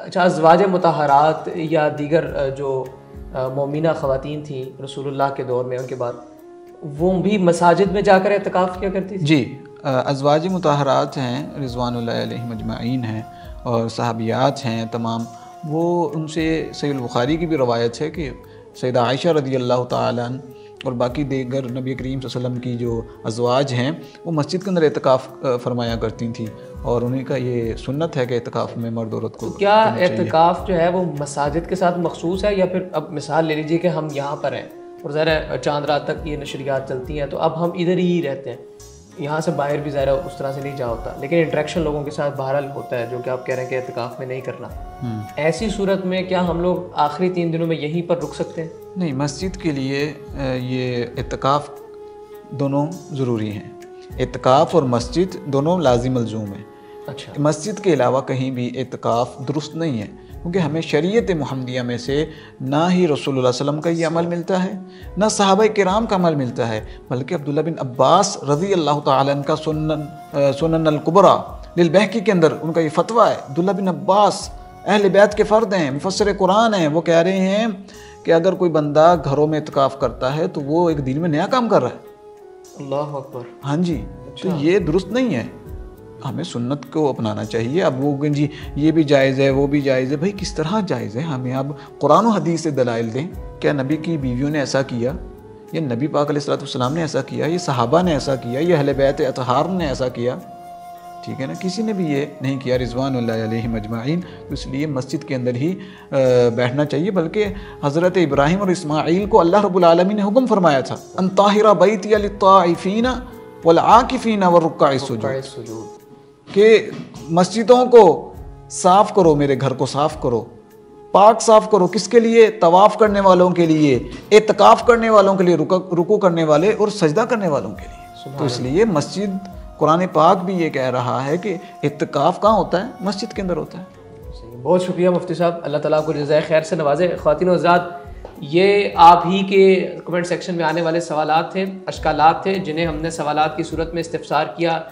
अच्छा, अज़वाज मुतहरात या दीगर जो मोमिना ख़वातीन थी रसूलुल्लाह के दौर में, उनके बाद वो भी मसाजिद में जाकर एतकाफ़ किया करती थी? जी, अज़वाज मुतहरात हैं, रिज़वानुल्लाहि अलैहिम अजमईन हैं और सहाबियात हैं तमाम, वो उनसे सहीह बुखारी की भी रवायत है कि सैयदा आयशा रज़ियल्लाहु ताला अन्हा और बाकी दीगर नबी करीम सल्लल्लाहु अलैहि वसल्लम की जो अज़वाज हैं वो मस्जिद के अंदर एतकाफ़ फरमाया करती थी और उन्हीं का ये सुन्नत है कि एतकाफ़ में मर्द औरत को क्या एतकाफ़ जो है वो मसाजिद के साथ मखसूस है, या फिर अब मिसाल ले लीजिए कि हम यहाँ पर हैं और ज़रा चांद रात तक ये नशरियात चलती हैं, तो अब हम इधर ही रहते हैं, यहाँ से बाहर भी ज़रा उस तरह से नहीं जा होता, लेकिन इंटरेक्शन लोगों के साथ बहरहाल होता है, जो कि आप कह रहे हैं कि एतकाफ़ में नहीं करना। ऐसी सूरत में क्या हम लोग आखिरी 3 दिनों में यहीं पर रुक सकते हैं? नहीं, मस्जिद के लिए ये एतकाफ़ दोनों ज़रूरी हैं। एतकाफ़ और मस्जिद दोनों लाजिम मलजूम हैं। अच्छा, मस्जिद के अलावा कहीं भी एतकाफ़ दुरुस्त नहीं है, क्योंकि हमें शरीयत मुहम्मदिया में से ना ही रसूलुल्लाह सल्लल्लाहु अलैहि वसल्लम का ये अमल मिलता है, ना सहाबा किराम का अमल मिलता है, बल्कि अब्दुल्ला बिन अब्बास रज़ी अल्लाह ताला अन्हु का सुनन अल कुबरा लिल बहकी के अंदर उनका ये फतवा है। अब्दुल्ला बिन अब्बास अहले बैत के फ़र्द हैं, मुफस्सिर कुरान हैं, वो कह रहे हैं कि अगर कोई बंदा घरों में इत्काफ़ करता है तो वो एक दिन में नया काम कर रहा है। अल्लाह अकबर। हाँ जी, तो ये दुरुस्त नहीं है, हमें सुन्नत को अपनाना चाहिए। अब वो जी ये भी जायज़ है वो भी जायज़ है, भाई किस तरह जायज़ है? हमें अब कुरान और हदीस से दलाइल दें। क्या नबी की बीवियों ने ऐसा किया, ये नबी पाक अलैहिस्सलातु वस्सलाम ने ऐसा किया, ये सहाबा ने ऐसा किया, ये अहले बैत अतहार ने ऐसा किया? ठीक है ना, किसी ने भी ये नहीं किया रिज़वानुल्लाहि अलैहिम अजमईन। तो इसलिए मस्जिद के अंदर ही बैठना चाहिए। बल्कि हज़रत इब्राहीम और इस्माईल को अल्लाह रब्बुल आलमीन ने हुक्म फरमाया था, अन ताहिरा बैतिया लित्ताइफीना वल आकिफीना व रुक्काइ सुजूद, कि मस्जिदों को साफ़ करो, मेरे घर को साफ़ करो, पाक साफ़ करो। किसके लिए? तवाफ़ करने वालों के लिए, एतकाफ़ करने वालों के लिए, रुकू करने वाले और सजदा करने वालों के लिए। तो इसलिए मस्जिद, कुरान पाक भी ये कह रहा है कि इत्काफ़ कहाँ होता है? मस्जिद के अंदर होता है। बहुत शुक्रिया मुफ्ती साहब, अल्लाह ताला को जज़ाए खैर से नवाजे। ख़वातीन और हज़रात, ये आप ही के कमेंट सेक्शन में आने वाले सवालात थे, अशकालात थे, जिन्हें हमने सवालात की सूरत में इस्तिफ़सार किया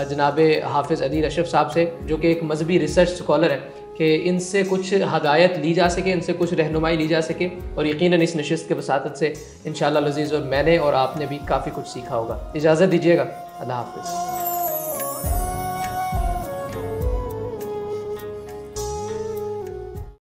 जनाब हाफिज़ अदील अशरफ साहब से, जो कि एक मजहबी रिसर्च स्कॉलर है, कि इनसे कुछ हदायत ली जा सके, इनसे कुछ रहनुमाई ली जा सके, और यकीनन इस नशिस्त के वसातत से इंशाअल्लाह लज़ीज़ और मैंने और आपने भी काफ़ी कुछ सीखा होगा। इजाज़त दीजिएगा, अल्लाह हाफ़िज़।